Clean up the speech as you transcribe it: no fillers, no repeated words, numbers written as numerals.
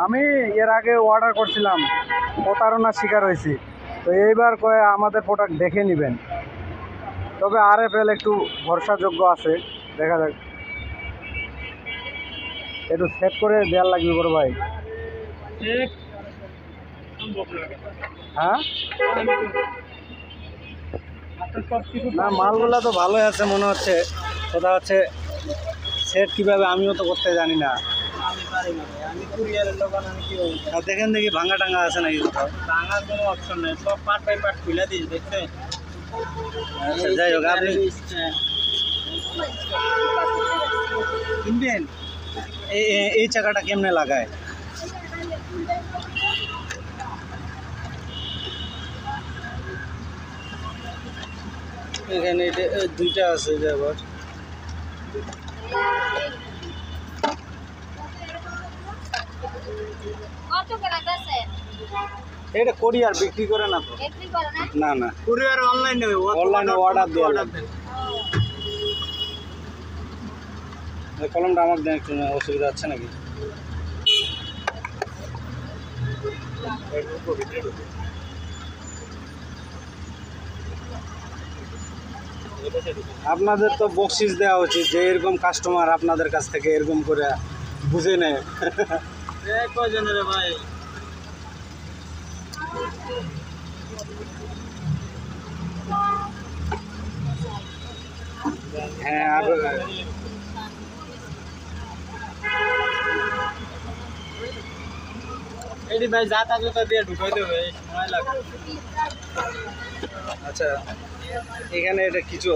আমি এর আগে অর্ডার করছিলাম, প্রতারণার শিকার হয়েছি। তো এইবার কয়ে আমাদের প্রোডাক্ট দেখে নেবেন। তবে RFL একটু ভরসাযোগ্য আছে, দেখা যাক। একটু সেট করে দেওয়ার লাগবে বড় ভাই। হ্যাঁ, না মালগুলা তো ভালোই আছে মনে হচ্ছে। কথা হচ্ছে সেট কীভাবে আমিও তো করতে জানি না। দেখেন দেখি ভাঙা টাঙ্গা আছে নাকি কোথাও। ভাঙার কোনো অপশন নেই, সব পার্ট বাই পার্ট খুলে দিস দেখছেন। আচ্ছা যাই হোক, আপনি কিনবেন। এই চাকাটা কেমনে লাগায়? এখানে এটা দুইটা আছে যে আবার এটা কোরিয়ার বিক্রি করে না তো? না না, কুরিয়ার অনলাইনে অর্ডার দেওয়া লাগবে। কলমটা আমার দেন, একটু অসুবিধা আছে নাকি? আপনাদের তো বকশিস দেওয়া উচিত, যে এরকম কাস্টমার আপনাদের কাছ থেকে এরকম করে বুঝে নেয়। কয়জনের ভাই? হ্যাঁ, আর এটি ভাই যাতা জুতা দিয়ে ঢুকাই দেবে, সময় লাগবে। আচ্ছা, এখানে এটা কিছু